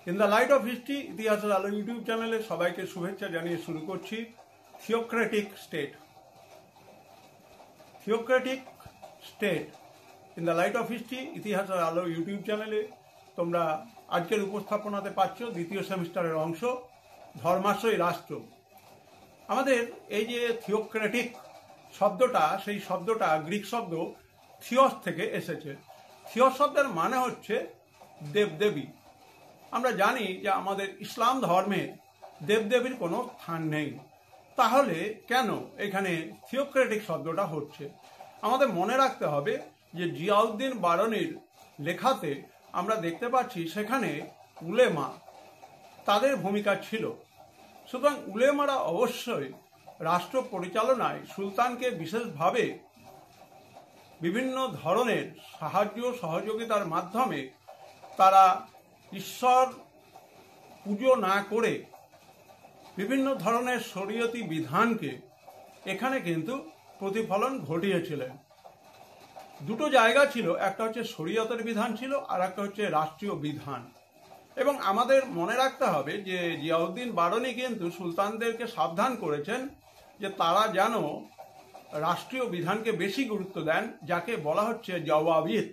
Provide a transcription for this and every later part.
In the light off history ইতিহাসের আলো YouTube চ্যানেলে সবাইকে শুভেচ্ছা জানিয়ে শুরু করছি। Theocratic state, theocratic state in the light off history ইতিহাসের আলো ইউটিউব চ্যানেলে তোমরা আজকের উপস্থাপনাতে পাচ্ছ দ্বিতীয় সেমিস্টারের অংশ ধর্মাশ্রয়ী রাষ্ট্র। আমাদের এই যে থিওক্রেটিক শব্দটা, সেই শব্দটা গ্রিক শব্দ থিওস থেকে এসেছে। থিওস শব্দের মানে হচ্ছে দেবদেবী। আমরা জানি যে আমাদের ইসলাম ধর্মে দেবদেবীর কোনো স্থান নেই, তাহলে কেন এখানে থিওক্রেটিক শব্দটা হচ্ছে? আমাদের মনে রাখতে হবে যে জিয়াউদ্দিন বারনির লেখাতে আমরা দেখতে পাচ্ছি সেখানে উলেমা তাদের ভূমিকা ছিল। সুতরাং উলেমারা অবশ্যই রাষ্ট্র পরিচালনায় সুলতানকে বিশেষভাবে বিভিন্ন ধরনের সাহায্য সহযোগিতার মাধ্যমে তারা ঈশ্বর পুজো না করে বিভিন্ন ধরনের শরীয়তি বিধানকে এখানে কিন্তু প্রতিফলন ঘটিয়েছিলেন। দুটো জায়গা ছিল, একটা হচ্ছে শরীয়তের বিধান ছিল আর একটা হচ্ছে রাষ্ট্রীয় বিধান। এবং আমাদের মনে রাখতে হবে যে জিয়াউদ্দিন বারনি কিন্তু সুলতানদেরকে সাবধান করেছেন যে তারা যেন রাষ্ট্রীয় বিধানকে বেশি গুরুত্ব দেন, যাকে বলা হচ্ছে জওয়াবিদ।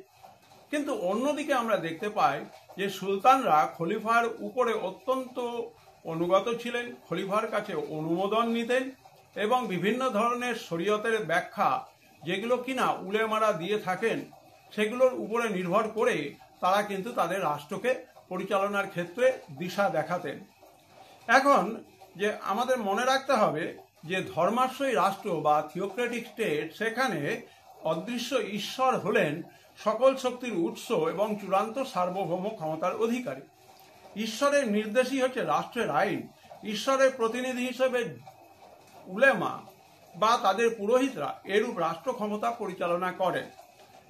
কিন্তু অন্যদিকে আমরা দেখতে পাই যে সুলতানরা খলিফার উপরে অত্যন্ত অনুগত ছিলেন, খলিফার কাছে অনুমোদন নিতেন এবং বিভিন্ন ধরনের শরীয়তের ব্যাখ্যা যেগুলো কিনা উলেমারা দিয়ে থাকেন সেগুলোর উপরে নির্ভর করে তারা কিন্তু তাদের রাষ্ট্রকে পরিচালনার ক্ষেত্রে দিশা দেখাতেন। এখন যে আমাদের মনে রাখতে হবে যে ধর্মাশ্রয়ী রাষ্ট্র বা থিওক্রেটিক স্টেট, সেখানে অদৃশ্য ঈশ্বর হলেন সকল শক্তির উৎস এবং চূড়ান্ত সার্বভৌম ক্ষমতার অধিকারী। ঈশ্বরের নির্দেশই হচ্ছে রাষ্ট্রের আইন। ঈশ্বরের প্রতিনিধি হিসেবে উলেমা বা তাদের পুরোহিতরা এরূপ রাষ্ট্র ক্ষমতা পরিচালনা করেন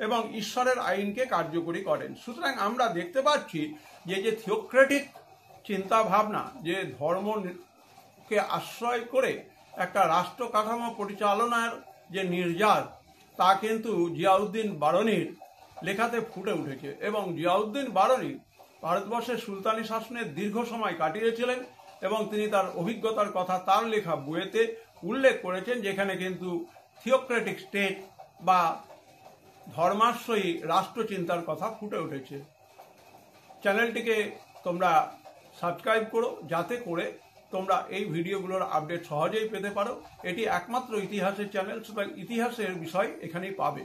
এবং ঈশ্বরের আইনকে কার্যকরী করেন। সুতরাং আমরা দেখতে পাচ্ছি যে থিওক্রেটিক চিন্তা ভাবনা, যে ধর্মকে আশ্রয় করে একটা রাষ্ট্র কাঠামো পরিচালনার যে নির্যাস, তা কিন্তু জিয়াউদ্দিন বারনির লেখাতে ফুটে উঠেছে। এবং জিয়াউদ্দিন বারনি ভারতবর্ষের সুলতানি শাসনের দীর্ঘ সময় কাটিয়েছিলেন এবং তিনি তার অভিজ্ঞতার কথা তার লেখা বইয়েতে উল্লেখ করেছেন, যেখানে কিন্তু থিওক্রেটিক স্টেট বা ধর্মাশ্রয়ী রাষ্ট্রচিন্তার কথা ফুটে উঠেছে। চ্যানেলটিকে তোমরা সাবস্ক্রাইব করো, যাতে করে তোমরা এই ভিডিওগুলোর আপডেট সহজেই পেতে পারো। এটি একমাত্র ইতিহাসের চ্যানেল, সুতরাং ইতিহাসের বিষয় এখানেই পাবে।